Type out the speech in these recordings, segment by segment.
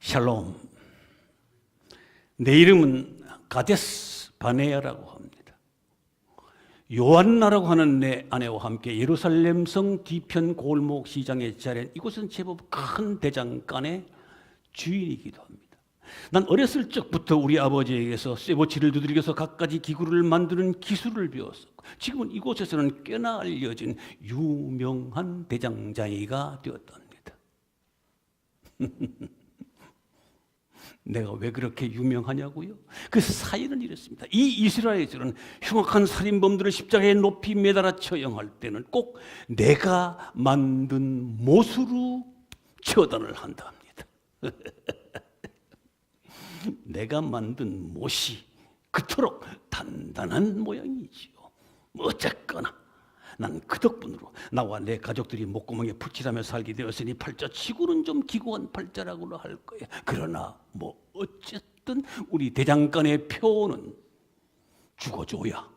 샬롬. 내 이름은 가데스 바네아라고 합니다. 요한나라고 하는 내 아내와 함께 예루살렘 성 뒤편 골목 시장에 자리한 이곳은 제법 큰 대장간의 주인이기도 합니다. 난 어렸을 적부터 우리 아버지에게서 쇠붙이를 두들겨서 갖가지 기구를 만드는 기술을 배웠었고, 지금은 이곳에서는 꽤나 알려진 유명한 대장장이가 되었답니다. 내가 왜 그렇게 유명하냐고요? 그 사연은 이렇습니다. 이 이스라엘에서는 흉악한 살인범들을 십자가에 높이 매달아 처형할 때는 꼭 내가 만든 못으로 처단을 한답니다. 내가 만든 못이 그토록 단단한 모양이지요. 어쨌거나 난 그 덕분으로 나와 내 가족들이 목구멍에 풀칠하며 살게 되었으니 팔자치고는 좀 기구한 팔자라고 할 거야. 그러나 뭐 어쨌든 우리 대장간의 표는 죽어줘야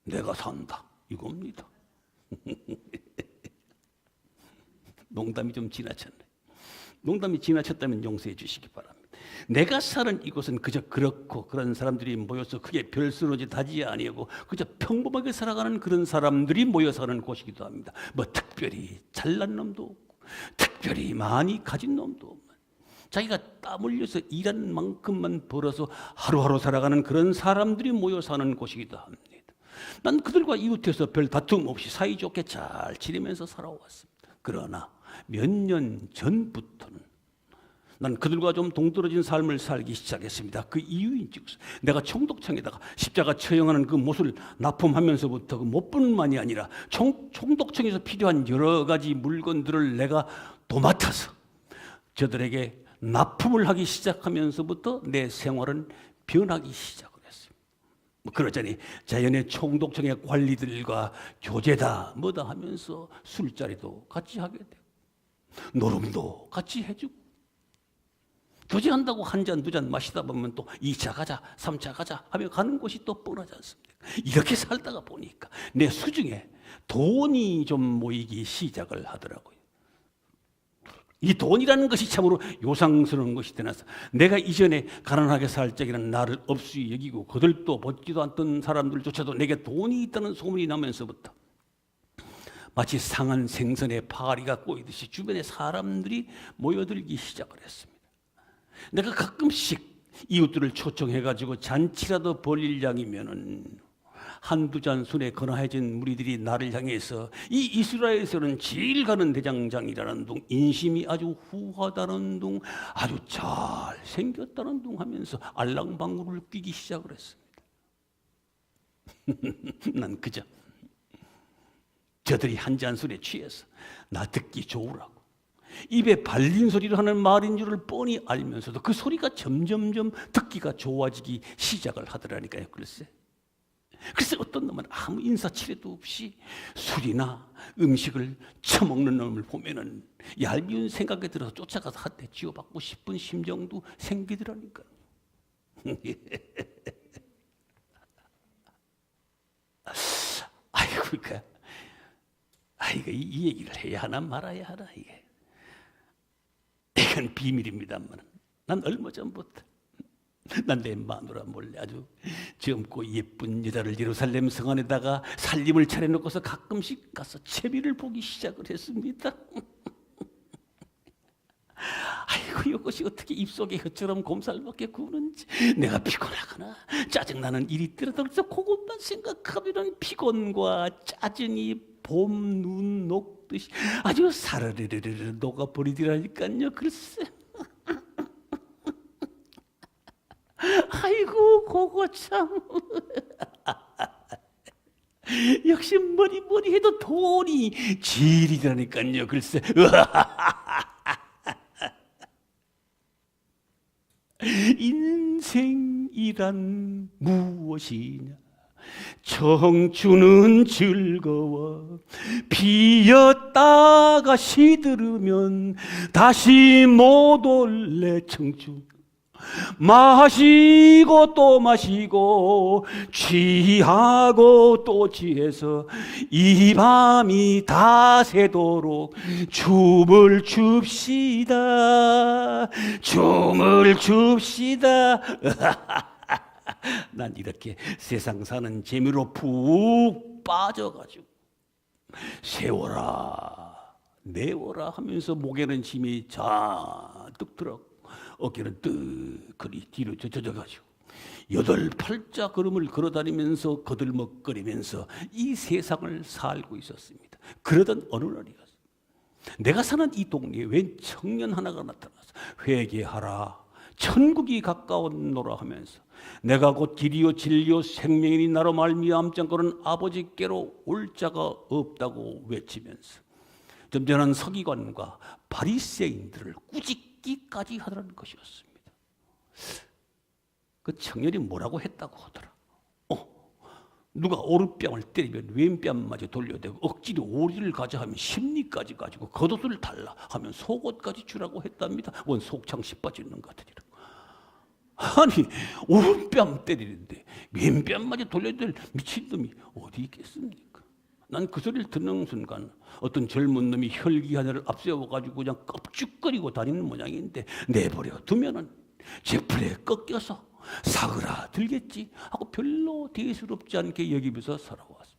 내가 산다 이겁니다. 농담이 좀 지나쳤네. 농담이 지나쳤다면 용서해 주시기 바랍니다. 내가 사는 이곳은 그저 그렇고 그런 사람들이 모여서 크게 별스러지 다지 아니하고 그저 평범하게 살아가는 그런 사람들이 모여 사는 곳이기도 합니다. 뭐 특별히 잘난 놈도 없고 특별히 많이 가진 놈도 없고 자기가 땀 흘려서 일하는 만큼만 벌어서 하루하루 살아가는 그런 사람들이 모여 사는 곳이기도 합니다. 난 그들과 이웃에서 별 다툼 없이 사이좋게 잘 지내면서 살아왔습니다. 그러나 몇 년 전부터는 난 그들과 좀 동떨어진 삶을 살기 시작했습니다. 그 이유인즉 내가 총독청에다가 십자가 처형하는 그 못을 납품하면서부터 그 못뿐만이 아니라 총독청에서 필요한 여러 가지 물건들을 내가 도맡아서 저들에게 납품을 하기 시작하면서부터 내 생활은 변하기 시작을 했습니다. 그러자니 자연의 총독청의 관리들과 교제다 뭐다 하면서 술자리도 같이 하게 되고 노름도 같이 해주고 교제한다고 한 잔, 두 잔 마시다 보면 또 2차 가자, 3차 가자 하며 가는 곳이 또 뻔하지 않습니까? 이렇게 살다가 보니까 내 수중에 돈이 좀 모이기 시작을 하더라고요. 이 돈이라는 것이 참으로 요상스러운 것이 되나서 내가 이전에 가난하게 살 적에는 나를 업수히 여기고 거들떠 보지도 않던 사람들조차도 내게 돈이 있다는 소문이 나면서부터 마치 상한 생선에 파리가 꼬이듯이 주변에 사람들이 모여들기 시작을 했습니다. 내가 가끔씩 이웃들을 초청해가지고 잔치라도 벌릴 양이면은 한두 잔 손에 거나해진 무리들이 나를 향해서 이 이스라엘에서는 제일 가는 대장장이라는 둥, 인심이 아주 후하다는 둥, 아주 잘 생겼다는 둥 하면서 알랑방구를 끼기 시작을 했습니다. 난 그저 저들이 한 잔 술에 취해서 나 듣기 좋으라고 입에 발린 소리를 하는 말인 줄을 뻔히 알면서도 그 소리가 점점점 듣기가 좋아지기 시작을 하더라니까요. 글쎄 어떤 놈은 아무 인사치레도 없이 술이나 음식을 처먹는 놈을 보면은 얄미운 생각이 들어서 쫓아가서 한 대 쥐어받고 싶은 심정도 생기더라니까요. 아이고, 이 얘기를 해야 하나 말아야 하나 이게. 이건 비밀입니다만 난 얼마 전부터 난 내 마누라 몰래 아주 젊고 예쁜 여자를 예루살렘 성 안에다가 살림을 차려놓고서 가끔씩 가서 채비를 보기 시작을 했습니다. 아이고 이것이 어떻게 입속에 혀처럼 곰살밖에 구는지 내가 피곤하거나 짜증나는 일이 들어서 그것만 생각하면 피곤과 짜증이 봄 눈 녹듯이 아주 사르르르르 녹아버리더라니까요. 글쎄 아이고 그거 참 역시 뭐니 해도 돈이 질이더라니까요. 글쎄 인생이란 무엇이냐 청춘은 즐거워 피었다가 시들으면 다시 못 올래 청춘 마시고 또 마시고 취하고 또 취해서 이 밤이 다 새도록 춤을 춥시다. 춤을 춥시다. 난 이렇게 세상 사는 재미로 푹 빠져가지고 세워라 내워라 하면서 목에는 짐이 잔뜩 들어 어깨는 뜨거리 뒤로 젖어가지고 8발자 걸음을 걸어다니면서 거들먹거리면서 이 세상을 살고 있었습니다. 그러던 어느 날이었어요. 내가 사는 이 동네에 웬 청년 하나가 나타나서 회개하라 천국이 가까웠노라 하면서 내가 곧 길이요 진리요 생명이니 나로 말미암장거는 아버지께로 올 자가 없다고 외치면서 점잖은 서기관과 바리새인들을 꾸짖기까지 하더라는 것이었습니다. 그 청년이 뭐라고 했다고 하더라. 누가 오른뺨을 때리면 왼뺨마저 돌려대고 억지로 오리를 가자 하면 심리까지 가지고 겉옷을 달라 하면 속옷까지 주라고 했답니다. 원 속창시 빠지는 것 같으니라. 아니 오른뺨 때리는데 왼뺨마저 돌려댈 미친놈이 어디 있겠습니까? 난 그 소리를 듣는 순간 어떤 젊은 놈이 혈기 하나를 앞세워가지고 그냥 껍죽거리고 다니는 모양인데 내버려 두면은 제 풀에 꺾여서 사그라들겠지 하고 별로 대수롭지 않게 여기면서 살아왔습니다.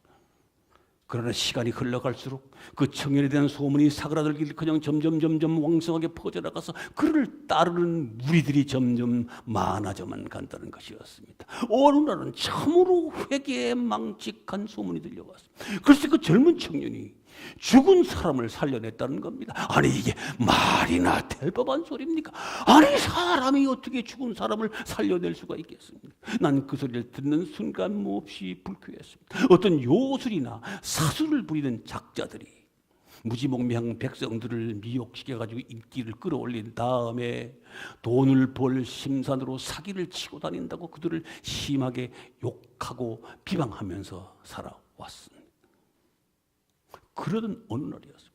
그러나 시간이 흘러갈수록 그 청년에 대한 소문이 사그라들기를 점점 왕성하게 퍼져나가서 그를 따르는 무리들이 점점 많아져만 간다는 것이었습니다. 어느 날은 참으로 회개에 망측한 소문이 들려왔습니다. 글쎄 그 젊은 청년이 죽은 사람을 살려냈다는 겁니다. 아니 이게 말이나 될 법한 소리입니까? 아니 사람이 어떻게 죽은 사람을 살려낼 수가 있겠습니까? 난 그 소리를 듣는 순간 몹시 불쾌했습니다. 어떤 요술이나 사술을 부리는 작자들이 무지몽매한 백성들을 미혹시켜가지고 인기를 끌어올린 다음에 돈을 벌 심산으로 사기를 치고 다닌다고 그들을 심하게 욕하고 비방하면서 살아왔습니다. 그러던 어느 날이었습니다.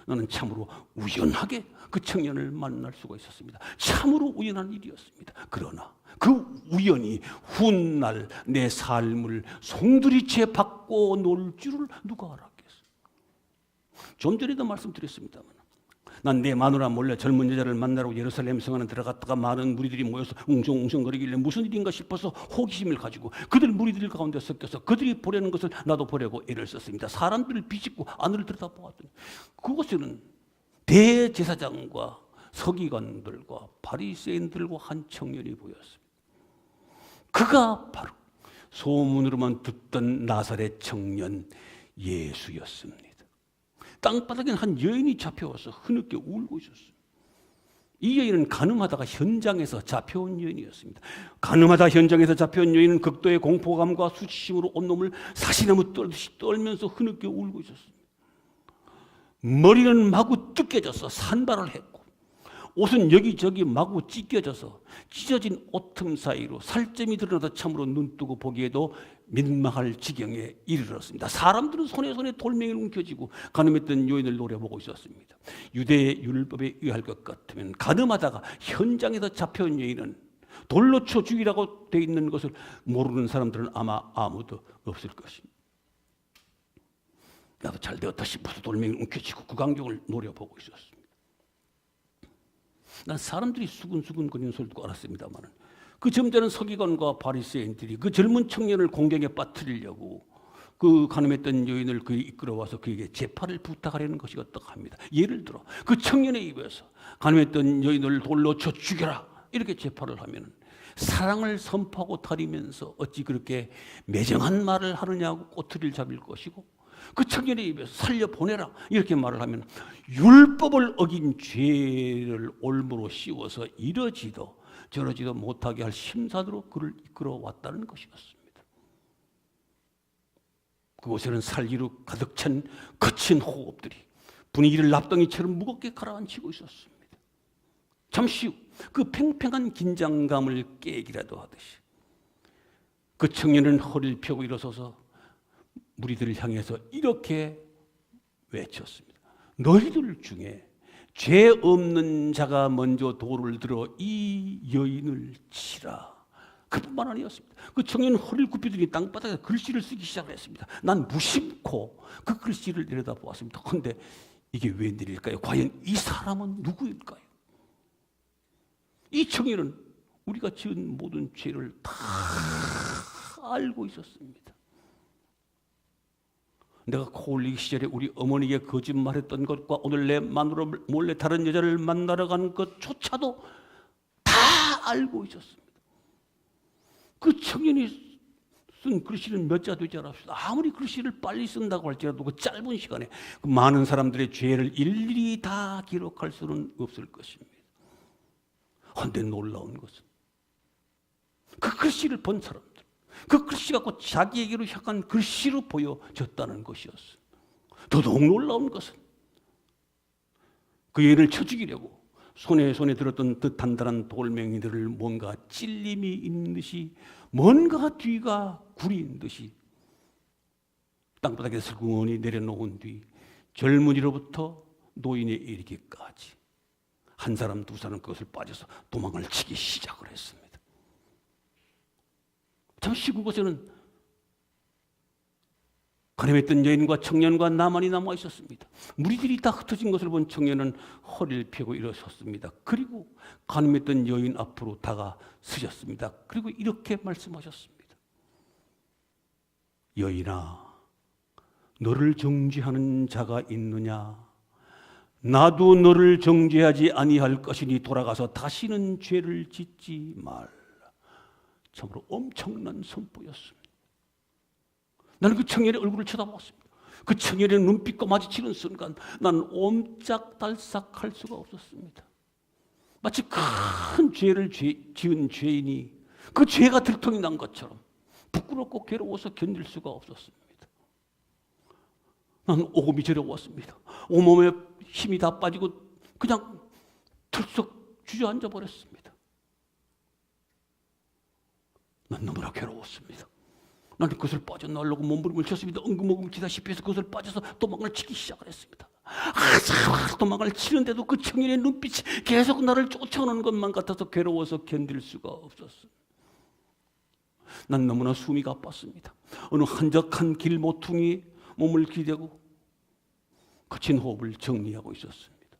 나는 참으로 우연하게 그 청년을 만날 수가 있었습니다. 참으로 우연한 일이었습니다. 그러나 그 우연이 훗날 내 삶을 송두리째 바꿔 놓을 줄을 누가 알았겠어요. 좀 전에도 말씀드렸습니다만 난 내 마누라 몰래 젊은 여자를 만나러 예루살렘 성안에 들어갔다가 많은 무리들이 모여서 웅성웅성거리길래 무슨 일인가 싶어서 호기심을 가지고 그들 무리들 가운데 섞여서 그들이 보려는 것을 나도 보려고 애를 썼습니다. 사람들을 비집고 안을 들여다보았더니 그곳에는 대제사장과 서기관들과 바리새인들과 한 청년이 보였습니다. 그가 바로 소문으로만 듣던 나사렛 청년 예수였습니다. 땅바닥에 한 여인이 잡혀와서 흐느껴 울고 있었습니다. 이 여인은 가늠하다가 현장에서 잡혀온 여인이었습니다. 가늠하다 현장에서 잡혀온 여인은 극도의 공포감과 수치심으로 온몸을 사시나무 떨듯이 떨면서 흐느껴 울고 있었습니다. 머리는 마구 뜯겨져서 산발을 했고 옷은 여기저기 마구 찢겨져서 찢어진 옷틈 사이로 살점이 드러나다 참으로 눈뜨고 보기에도 민망할 지경에 이르렀습니다. 사람들은 손에 돌멩이를 움켜쥐고 가늠했던 여인을 노려보고 있었습니다. 유대의 율법에 의할 것 같으면 가늠하다가 현장에서 잡혀온 여인은 돌로 쳐 죽이라고 돼 있는 것을 모르는 사람들은 아마 아무도 없을 것입니다. 나도 잘 되었다 싶어서 돌멩이를 움켜쥐고 그 광경을 노려보고 있었습니다. 난 사람들이 수근수근 거리는 소리를 듣고 알았습니다만 그 점잖은 서기관과 바리새인들이 그 젊은 청년을 공경에 빠뜨리려고 그 가늠했던 여인을 그에 이끌어와서 그에게 재판을 부탁하려는 것이었다고 합니다. 예를 들어 그 청년의 입에서 가늠했던 여인을 돌로 쳐 죽여라 이렇게 재판을 하면 사랑을 선포하고 다니면서 어찌 그렇게 매정한 말을 하느냐고 꼬투리를 잡을 것이고 그 청년의 입에서 살려보내라 이렇게 말을 하면 율법을 어긴 죄를 올무로 씌워서 이러지도 저러지도 못하게 할 심산으로 그를 이끌어왔다는 것이었습니다. 그곳에는 살기로 가득 찬 거친 호흡들이 분위기를 납덩이처럼 무겁게 가라앉히고 있었습니다. 잠시 후 그 팽팽한 긴장감을 깨기라도 하듯이 그 청년은 허리를 펴고 일어서서 무리들을 향해서 이렇게 외쳤습니다. 너희들 중에 죄 없는 자가 먼저 돌을 들어 이 여인을 치라. 그뿐만 아니었습니다. 그 청년은 허리를 굽히더니 땅바닥에 글씨를 쓰기 시작을 했습니다. 난 무심코 그 글씨를 내려다보았습니다. 그런데 이게 웬일일까요? 과연 이 사람은 누구일까요? 이 청년은 우리가 지은 모든 죄를 다 알고 있었습니다. 내가 코 올리기 시절에 우리 어머니에게 거짓말했던 것과 오늘 내 마누라 몰래 다른 여자를 만나러 간 것조차도 다 알고 있었습니다. 그 청년이 쓴 글씨는 몇 자 되지 않았습니다. 아무리 글씨를 빨리 쓴다고 할지라도 그 짧은 시간에 그 많은 사람들의 죄를 일일이 다 기록할 수는 없을 것입니다. 그런데 놀라운 것은 그 글씨를 본 사람들, 그 글씨 갖고 자기에게로 향한 글씨로 보여졌다는 것이었어요. 더더욱 놀라운 것은 그 여인을 쳐 죽이려고 손에 들었던 그 단단한 돌멩이들을 뭔가 찔림이 있는 듯이 뭔가 뒤가 구린 듯이 땅바닥에 슬그머니 내려놓은 뒤 젊은이로부터 노인에 이르기까지 한 사람 두 사람 그것을 빠져서 도망을 치기 시작을 했습니다. 잠시 그곳에는 가늠했던 여인과 청년과 나만이 남아 있었습니다. 무리들이 다 흩어진 것을 본 청년은 허리를 펴고 일어섰습니다. 그리고 가늠했던 여인 앞으로 다가서셨습니다. 그리고 이렇게 말씀하셨습니다. 여인아, 너를 정죄하는 자가 있느냐? 나도 너를 정죄하지 아니할 것이니 돌아가서 다시는 죄를 짓지 말라. 참으로 엄청난 선포였습니다. 나는 그 청년의 얼굴을 쳐다보았습니다. 그 청년의 눈빛과 마주치는 순간 나는 옴짝달싹할 수가 없었습니다. 마치 큰 죄를 지은 죄인이 그 죄가 들통이 난 것처럼 부끄럽고 괴로워서 견딜 수가 없었습니다. 나는 오금이 저려왔습니다. 온몸에 힘이 다 빠지고 그냥 털썩 주저앉아 버렸습니다. 난 너무나 괴로웠습니다. 나는 그것을 빠져나오려고 몸부림을 쳤습니다. 엉금엉금 치다시피 해서 그것을 빠져서 도망을 치기 시작을 했습니다. 도망을 치는데도 그 청년의 눈빛이 계속 나를 쫓아오는 것만 같아서 괴로워서 견딜 수가 없었습니다. 난 너무나 숨이 가빴습니다. 어느 한적한 길 모퉁이에 몸을 기대고 거친 호흡을 정리하고 있었습니다.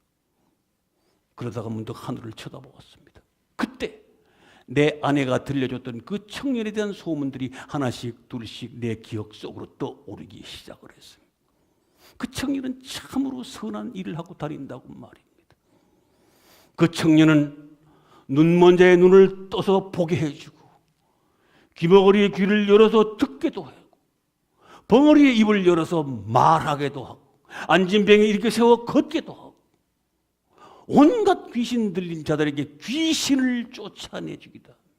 그러다가 문득 하늘을 쳐다보았습니다. 그때 내 아내가 들려줬던 그 청년에 대한 소문들이 하나씩 둘씩 내 기억 속으로 떠오르기 시작을 했습니다. 그 청년은 참으로 선한 일을 하고 다닌다고 말입니다. 그 청년은 눈먼 자의 눈을 떠서 보게 해주고 귀머거리의 귀를 열어서 듣게도 하고 벙어리의 입을 열어서 말하게도 하고 앉은 병에 이렇게 세워 걷게도 하고 온갖 귀신 들린 자들에게 귀신을 쫓아내주기도 합니다.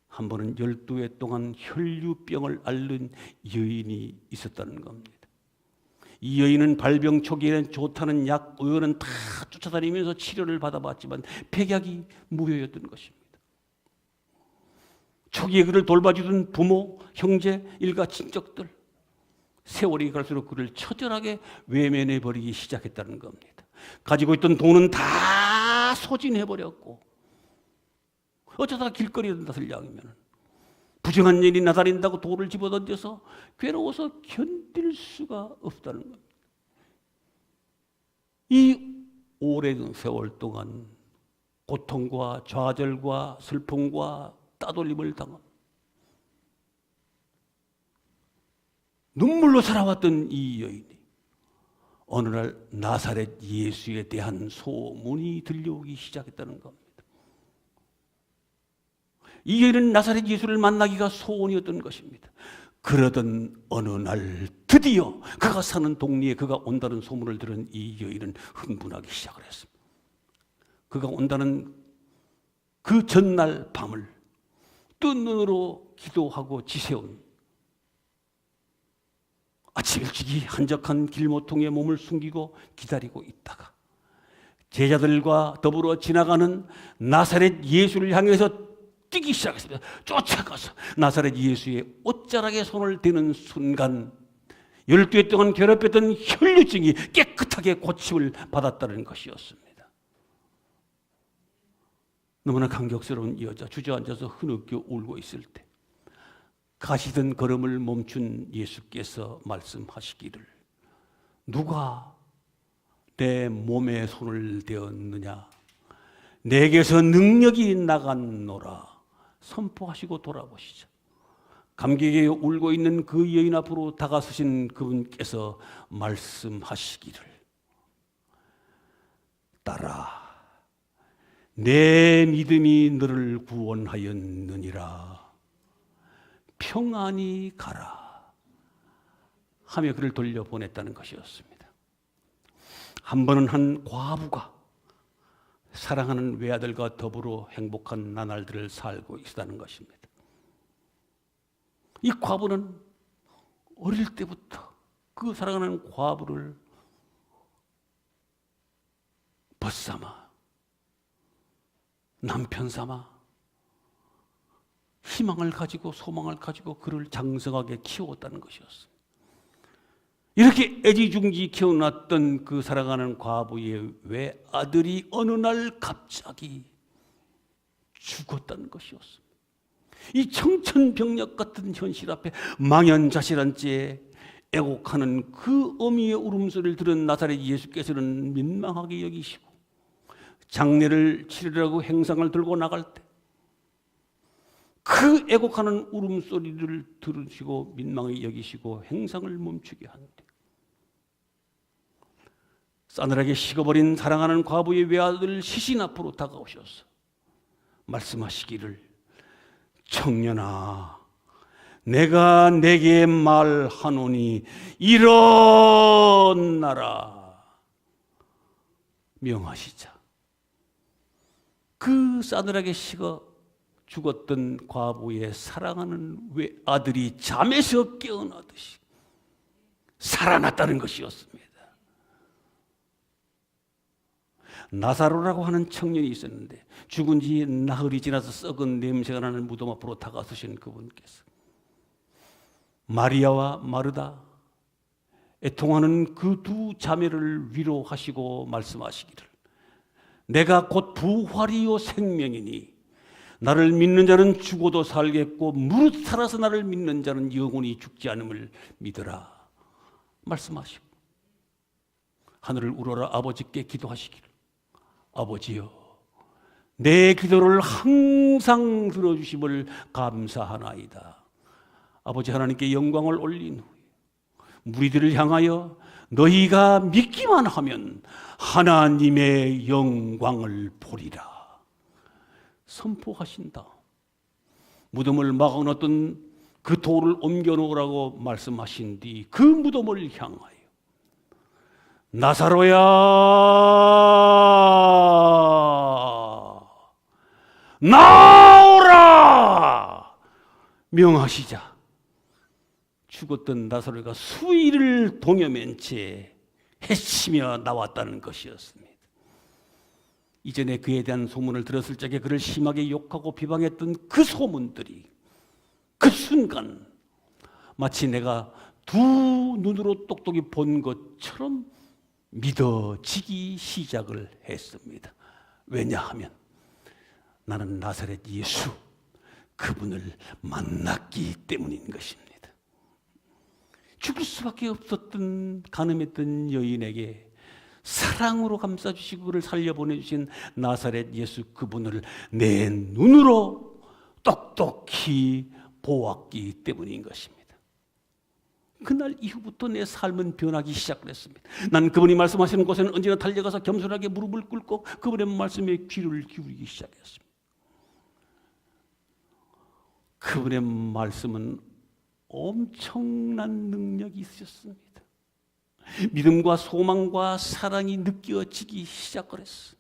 한 번은 12해 동안 혈류병을 앓는 여인이 있었다는 겁니다. 이 여인은 발병 초기에는 좋다는 약, 의원은 다 쫓아다니면서 치료를 받아봤지만 백약이 무효였던 것입니다. 초기에 그를 돌봐주던 부모, 형제, 일가 친척들 세월이 갈수록 그를 처절하게 외면해버리기 시작했다는 겁니다. 가지고 있던 돈은 다 소진해버렸고 어쩌다가 길거리에 나설 양이면 부정한 일이 나다린다고 돌을 집어던져서 괴로워서 견딜 수가 없다는 겁니다. 이 오랜 세월 동안 고통과 좌절과 슬픔과 따돌림을 당한 눈물로 살아왔던 이 여인이 어느 날 나사렛 예수에 대한 소문이 들려오기 시작했다는 겁니다. 이 여인은 나사렛 예수를 만나기가 소원이었던 것입니다. 그러던 어느 날 드디어 그가 사는 동네에 그가 온다는 소문을 들은 이 여인은 흥분하기 시작을 했습니다. 그가 온다는 그 전날 밤을 뜬 눈으로 기도하고 지새운 아침 일찍이 한적한 길모퉁이에 몸을 숨기고 기다리고 있다가 제자들과 더불어 지나가는 나사렛 예수를 향해서 뛰기 시작했습니다. 쫓아가서 나사렛 예수의 옷자락에 손을 대는 순간 12해 동안 괴롭혔던 혈류증이 깨끗하게 고침을 받았다는 것이었습니다. 너무나 감격스러운 이 여자, 주저앉아서 흐느껴 울고 있을 때 가시던 걸음을 멈춘 예수께서 말씀하시기를, 누가 내 몸에 손을 대었느냐? 내게서 능력이 나갔노라. 선포하시고 돌아보시죠. 감격에 울고 있는 그 여인 앞으로 다가서신 그분께서 말씀하시기를, 딸아, 내 믿음이 너를 구원하였느니라. 평안히 가라 하며 그를 돌려보냈다는 것이었습니다. 한 번은 한 과부가 사랑하는 외아들과 더불어 행복한 나날들을 살고 있었다는 것입니다. 이 과부는 어릴 때부터 그 사랑하는 과부를 벗삼아, 남편 삼아 희망을 가지고 소망을 가지고 그를 장성하게 키웠다는 것이었습니다. 이렇게 애지중지 키워놨던 그 사랑하는 과부의 외아들이 어느 날 갑자기 죽었다는 것이었습니다. 이 청천벽력 같은 현실 앞에 망연자실한 채 애곡하는 그 어미의 울음소리를 들은 나사렛 예수께서는 민망하게 여기시고 장례를 치르려고 행상을 들고 나갈 때 그 애곡하는 울음소리를 들으시고 민망히 여기시고 행상을 멈추게 한데, 싸늘하게 식어버린 사랑하는 과부의 외아들 시신 앞으로 다가오셔서 말씀하시기를, 청년아, 내가 내게 말하노니 일어나라 명하시자 그 싸늘하게 식어 죽었던 과부의 사랑하는 외아들이 잠에서 깨어나듯이 살아났다는 것이었습니다. 나사로라고 하는 청년이 있었는데 죽은 지 나흘이 지나서 썩은 냄새가 나는 무덤 앞으로 다가서신 그분께서 마리아와 마르다 애통하는 그 두 자매를 위로하시고 말씀하시기를, 내가 곧 부활이요 생명이니 나를 믿는 자는 죽어도 살겠고 무릇 살아서 나를 믿는 자는 영원히 죽지 않음을 믿으라 말씀하시고 하늘을 우러러 아버지께 기도하시기를, 아버지여, 내 기도를 항상 들어주심을 감사하나이다. 아버지 하나님께 영광을 올린 후에 무리들을 향하여 너희가 믿기만 하면 하나님의 영광을 보리라 선포하신다. 무덤을 막아놓았던 그 돌을 옮겨놓으라고 말씀하신 뒤 그 무덤을 향하여 나사로야 나오라 명하시자 죽었던 나사로가 수위를 동여맨 채 헤치며 나왔다는 것이었습니다. 이전에 그에 대한 소문을 들었을 적에 그를 심하게 욕하고 비방했던 그 소문들이 그 순간 마치 내가 두 눈으로 똑똑히 본 것처럼 믿어지기 시작을 했습니다. 왜냐하면 나는 나사렛 예수 그분을 만났기 때문인 것입니다. 죽을 수밖에 없었던 가늠했던 여인에게 사랑으로 감싸주시고 그를 살려보내주신 나사렛 예수 그분을 내 눈으로 똑똑히 보았기 때문인 것입니다. 그날 이후부터 내 삶은 변하기 시작을 했습니다. 난 그분이 말씀하시는 곳에는 언제나 달려가서 겸손하게 무릎을 꿇고 그분의 말씀에 귀를 기울이기 시작했습니다. 그분의 말씀은 엄청난 능력이 있으셨습니다. 믿음과 소망과 사랑이 느껴지기 시작을 했어.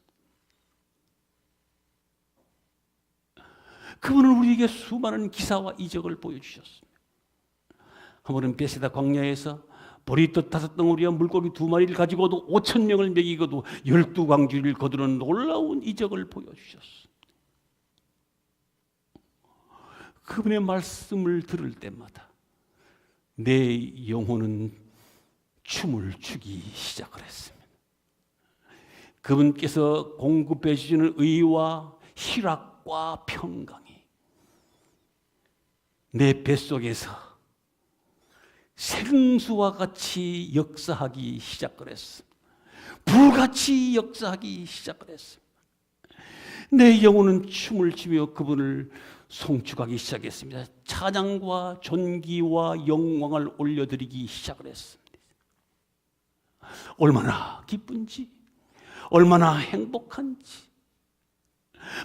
그분은 우리에게 수많은 기사와 이적을 보여주셨습니다. 한 번은 베세다 광야에서 보리떡 5덩어리와 물고기 2마리를 가지고도 5,000명을 먹이고도 12광주리를 거두는 놀라운 이적을 보여주셨어. 그분의 말씀을 들을 때마다 내 영혼은 춤을 추기 시작을 했습니다. 그분께서 공급해 주시는 의와 희락과 평강이 내 뱃속에서 생수와 같이 역사하기 시작을 했습니다. 불같이 역사하기 시작을 했습니다. 내 영혼은 춤을 추며 그분을 송축하기 시작했습니다. 찬양과 존귀와 영광을 올려드리기 시작을 했습니다. 얼마나 기쁜지, 얼마나 행복한지,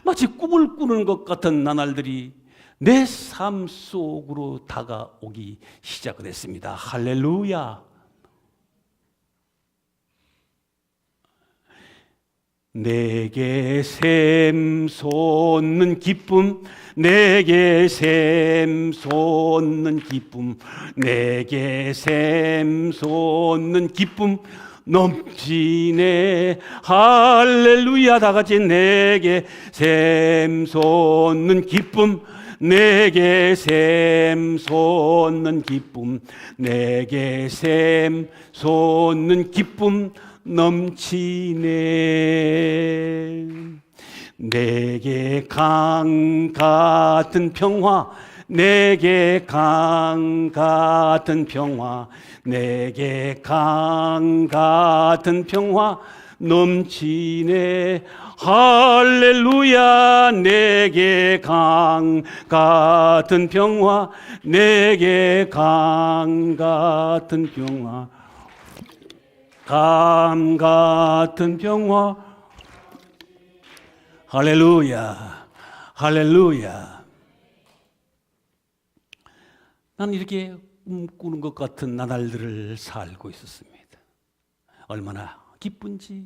마치 꿈을 꾸는 것 같은 나날들이 내 삶 속으로 다가오기 시작을 했습니다. 할렐루야. 내게 샘솟는 기쁨, 내게 샘솟는 기쁨, 내게 샘솟는 기쁨 넘치네. 할렐루야. 다 같이 내게 샘솟는 기쁨, 내게 샘솟는 기쁨, 내게 샘솟는 기쁨 넘치네. 내게 강 같은 평화, 내게 강 같은 평화, 내게 강 같은 평화 넘치네. 할렐루야. 내게 강 같은 평화, 내게 강 같은 평화, 강 같은 평화. 할렐루야. 할렐루야. 나는 이렇게 꿈꾸는 것 같은 나날들을 살고 있었습니다. 얼마나 기쁜지,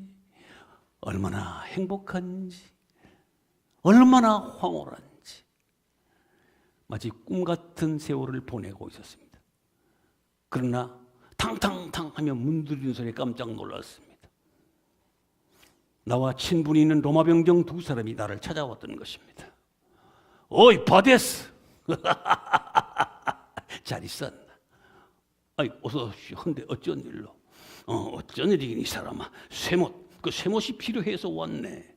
얼마나 행복한지, 얼마나 황홀한지, 마치 꿈 같은 세월을 보내고 있었습니다. 그러나 탕탕탕 하며 문드리는 소리에 깜짝 놀랐습니다. 나와 친분이 있는 로마 병정 두 사람이 나를 찾아왔던 것입니다. 어이 바데스, 잘 있었나? 아이 어서 오시오. 근데 어쩐 일로? 어쩐 일이긴 이 사람아. 쇠못이 필요해서 왔네.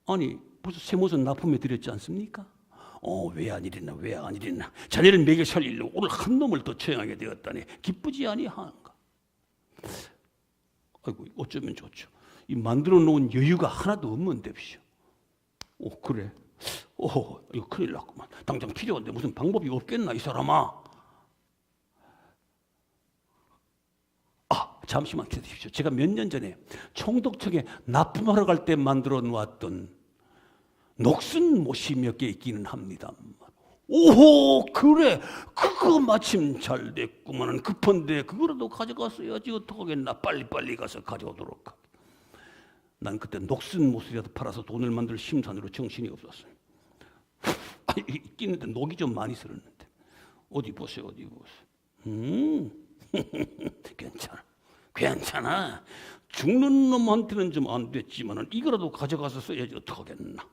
아니 벌써 쇠못은 납품해 드렸지 않습니까? 왜 안 이랬나, 왜 안 이랬나. 자네를 먹여 살리려고 오늘 한 놈을 더 처형하게 되었다니 기쁘지 아니한가. 아이고 어쩌면 좋죠. 이 만들어 놓은 여유가 하나도 없는 데비시오. 그래. 이거 큰일 났구만. 당장 필요한데 무슨 방법이 없겠나 이 사람아. 잠시만 기다리십시오. 제가 몇 년 전에 총독청에 납품하러 갈 때 만들어 놓았던 녹슨 못이 몇 개 있기는 합니다. 오호, 그래. 그거 마침 잘 됐구만. 급한데 그거라도 가져갔어야지. 어떡하겠나. 빨리빨리 가서 가져오도록 하게. 난 그때 녹슨 못이라도 팔아서 돈을 만들 심산으로 정신이 없었어요. 있긴데 녹이 좀 많이 슬었는데. 어디 보세요, 어디 보세요. 괜찮아. 죽는 놈한테는 좀 안 됐지만 이거라도 가져가서 써야지 어떡하겠나.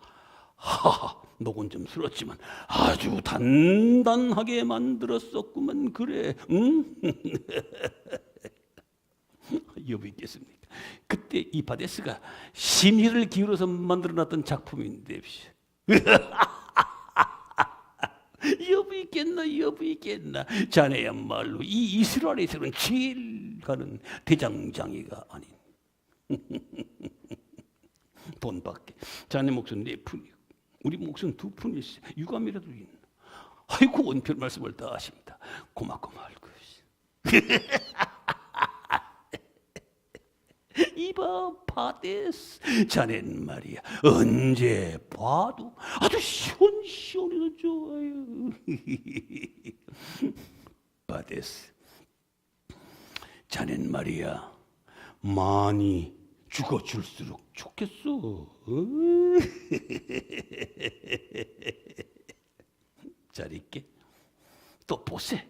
녹은 좀 슬었지만 아주 단단하게 만들었었구만. 그래. 여부 있겠습니까? 그때 이 바데스가 심혈을 기울여서 만들어놨던 작품인데 여부 있겠나. 자네야말로 이 이스라엘에서는 제일 가는 대장장이가 아닌 돈밖에. 자네 몫은 4푼이고 우리 몫은 2푼이지. 유감이라도 있나. 아이고 원별 말씀을 다 하십니다. 고맙고 말고. 이봐 바데스, 자넨 말이야 언제 봐도 아주 시원시원해서 좋아요. 바데스, 자넨 말이야 많이 죽어줄수록 좋겠어. 잘 있게. 또 보세,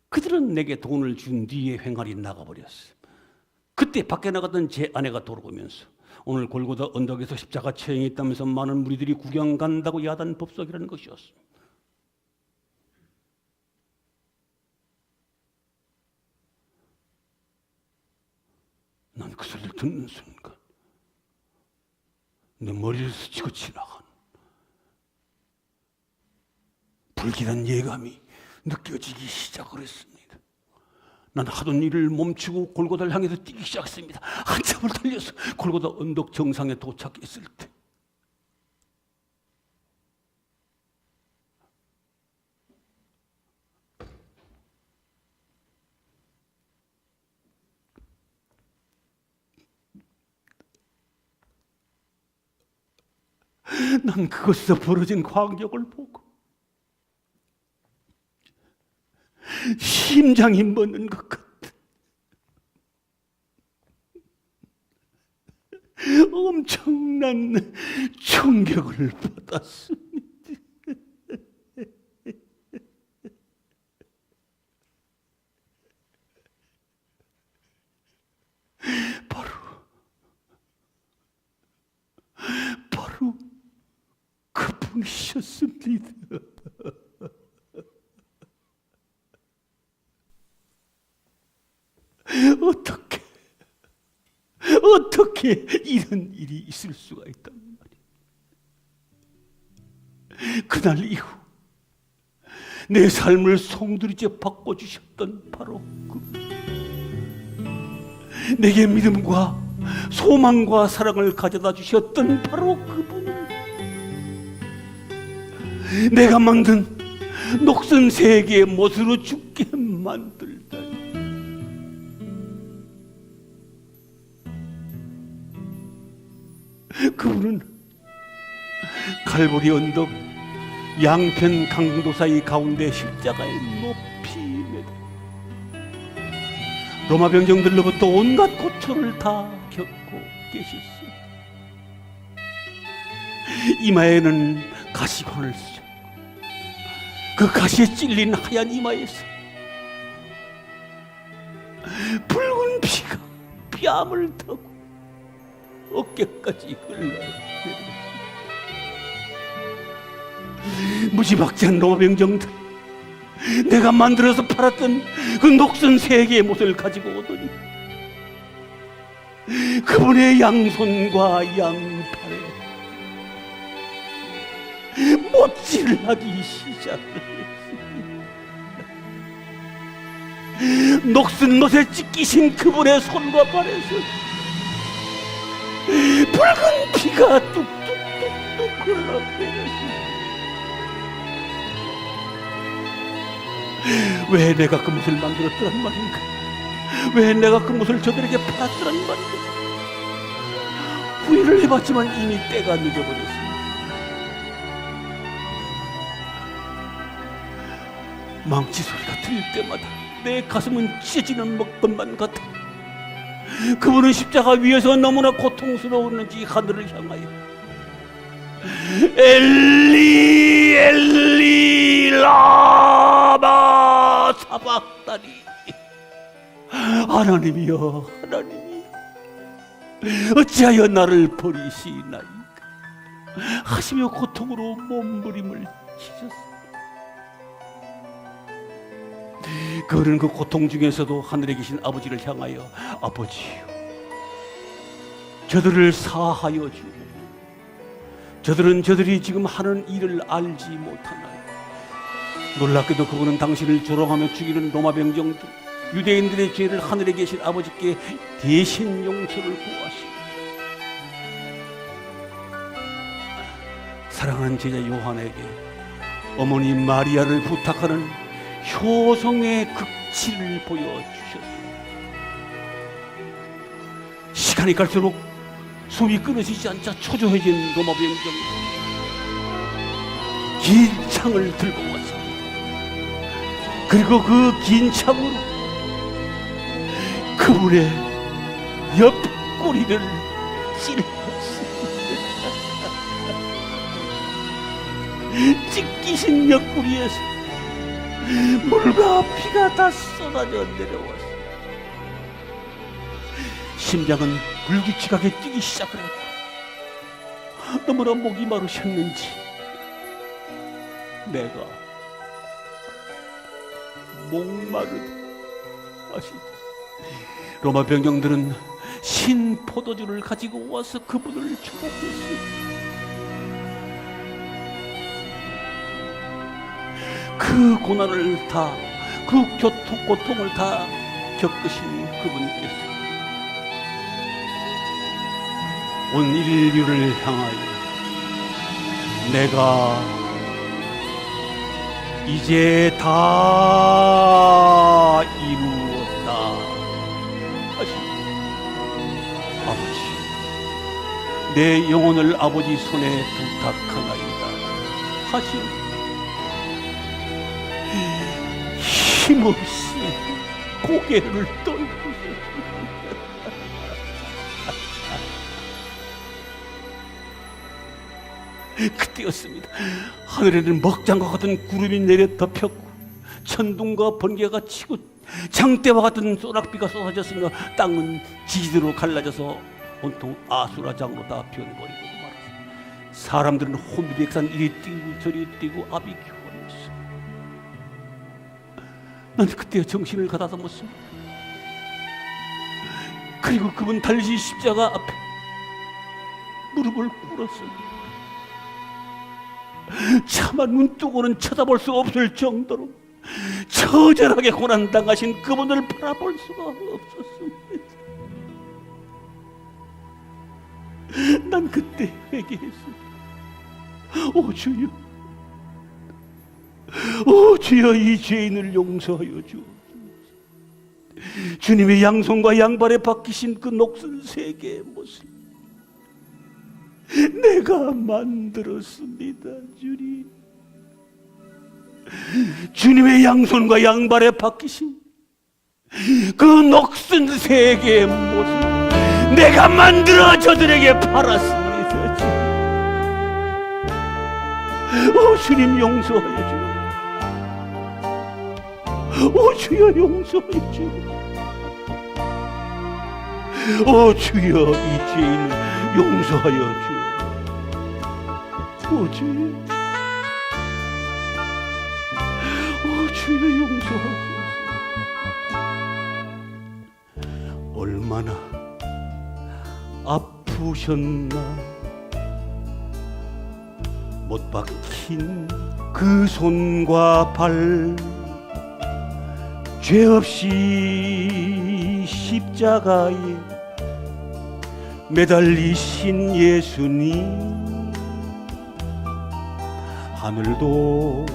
그들은 내게 돈을 준 뒤에 횡활이 나가버렸어. 그때 밖에 나갔던 제 아내가 돌아오면서 오늘 골고다 언덕에서 십자가 처형이 있다면서 많은 무리들이 구경 간다고 야단 법석이라는 것이었습니다. 나는 그 소리를 듣는 순간 내 머리를 스치고 지나간 불길한 예감이 느껴지기 시작을 했습니다. 난 하던 일을 멈추고 골고다를 향해서 뛰기 시작했습니다. 한참을 달려서 골고다 언덕 정상에 도착했을 때 난 그것에서 벌어진 광경을 보고 심장이 멎는 것 같은 엄청난 충격을 받았습니다. 바로 그분이셨습니다. 어떻게 이런 일이 있을 수가 있단 말이에요. 그날 이후 내 삶을 송두리째 바꿔주셨던 바로 내게 믿음과 소망과 사랑을 가져다 주셨던 바로 그분을 내가 만든 녹슨 세계의 못으로 죽게 만들다니. 그분은 갈보리 언덕 양편 강도 사이 가운데 십자가에 높이 매다 로마 병정들로부터 온갖 고초를 다 겪고 계셨습니다. 이마에는 가시관을 쓰셨고 그 가시에 찔린 하얀 이마에서 붉은 피가 뺨을 타고 어깨까지 흘러내렸습니다. 무지막지한 로마 병정들, 내가 만들어서 팔았던 그 녹슨 세계의 못을 가지고 오더니 그분의 양손과 양팔에 못질을 하기 시작을 했습니다. 녹슨 못에 찢기신 그분의 손과 발에서 붉은 피가 뚝뚝뚝뚝 흘러내렸습니다. 왜 내가 그 못을 만들었더란 말인가? 왜 내가 그 못을 저들에게 팔았더란 말인가? 후회를 해봤지만 이미 때가 늦어버렸습니다. 망치 소리가 들릴 때마다 내 가슴은 찢어지는 것만 같아. 그분은 십자가 위에서 너무나 고통스러웠는지 하늘을 향하여 엘리 엘리 라마 사박다니, 하나님이여 하나님이여 어찌하여 나를 버리시나이까 하시며 고통으로 몸부림을 치셨습니다. 그는 그 고통 중에서도 하늘에 계신 아버지를 향하여 아버지요 저들을 사하여 주고 저들은 저들이 지금 하는 일을 알지 못하나요. 놀랍게도 그분은 당신을 조롱하며 죽이는 로마 병정들 유대인들의 죄를 하늘에 계신 아버지께 대신 용서를 구하시고 사랑하는 제자 요한에게 어머니 마리아를 부탁하는 효성의 극치를 보여주셨습니다. 시간이 갈수록 숨이 끊어지지 않자 초조해진 로마 병정 긴 창을 들고 왔습니다. 그리고 그 긴 창으로 그분의 옆구리를 찔렀습니다. 찢기신 옆구리에서 물과 피가 다 쏟아져 내려왔어. 심장은 불규칙하게 뛰기 시작을 했고 너무나 목이 마르셨는지 내가 목마르다 하시지. 로마 병정들은 신 포도주를 가지고 와서 그분을 축복했습니다. 그 고난을 다, 그 고통을 다 겪으신 그분께서 온 인류를 향하여 내가 이제 다 이루었다 하십니다. 아버지, 내 영혼을 아버지 손에 부탁하나이다 하십니다. 힘없이 고개를 떨구셨습니다. 그때였습니다. 하늘에는 먹장과 같은 구름이 내려 덮였고 천둥과 번개가 치고 장대와 같은 소낙비가 쏟아졌으며 땅은 지지대로 갈라져서 온통 아수라장으로 다 변해버리고 말았습니다. 사람들은 혼비백산 이리 뛰고 저리 뛰고 압이 교환했습니다. 난 그때 정신을 가다듬었습니다. 그리고 그분 달리신 십자가 앞에 무릎을 꿇었습니다. 차마 눈뜨고는 쳐다볼 수 없을 정도로 처절하게 고난당하신 그분을 바라볼 수가 없었습니다. 난 그때 회개했습니다. 오 주여, 오 주여, 이 죄인을 용서하여 주옵소서. 주님의 양손과 양발에 박히신 그 녹슨 세계의 모습 내가 만들었습니다. 주님, 주님의 양손과 양발에 박히신 그 녹슨 세계의 모습 내가 만들어 저들에게 팔았습니다. 주님, 오 주님 용서하여 주옵소서. 오 주여 용서하여 주옵소서. 오 주여, 이 죄인을 용서하여 주옵소서. 오 주여, 오 주여 용서하소서. 얼마나 아프셨나. 못 박힌 그 손과 발, 죄 없이 십자가에 매달리신 예수님, 하늘도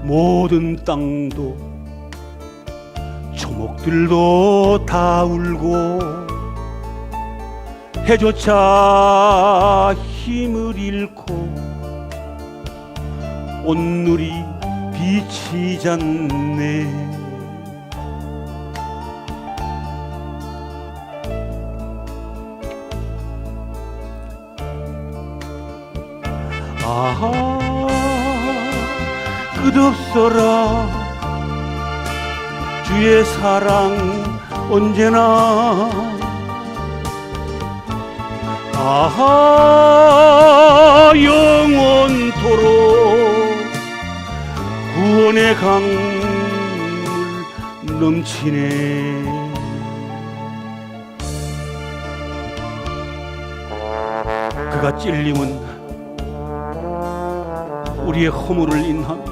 모든 땅도 초목들도 다 울고 해조차 힘을 잃고 온누리 비치지 않네. 아하, 끝없어라 주의 사랑 언제나. 아하, 영원토록 구원의 강물 넘치네. 그가 찔림은 우리의 허물을 인하며,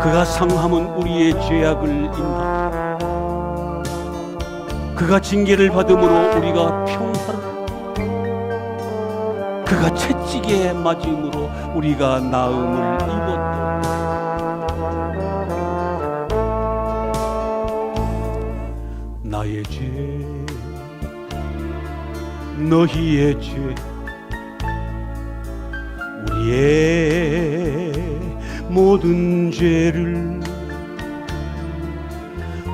그가 상함은 우리의 죄악을 인하며, 그가 징계를 받음으로 우리가 평화를, 그가 채찍에 맞음으로 우리가 나음을 입었다. 나의 죄, 너희의 죄, 우리의 모든 죄를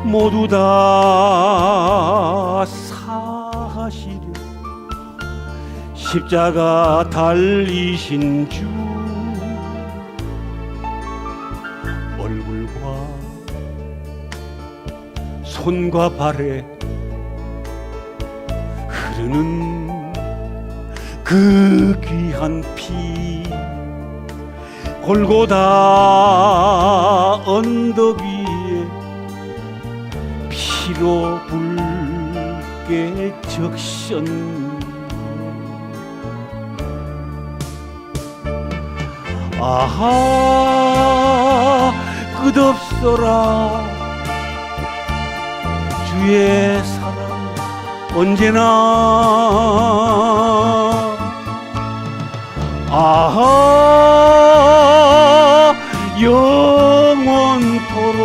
모두 다 사하시려 십자가 달리신 주, 얼굴과 손과 발에 흐르는 그 귀한 피, 골고다 언덕 위에 피로 불 적셨네. 아하 끝없어라 주의 사랑 언제나 아하 영원토록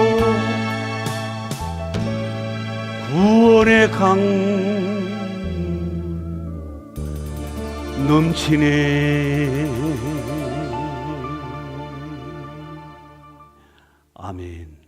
구원의 강 넘치네. 아멘.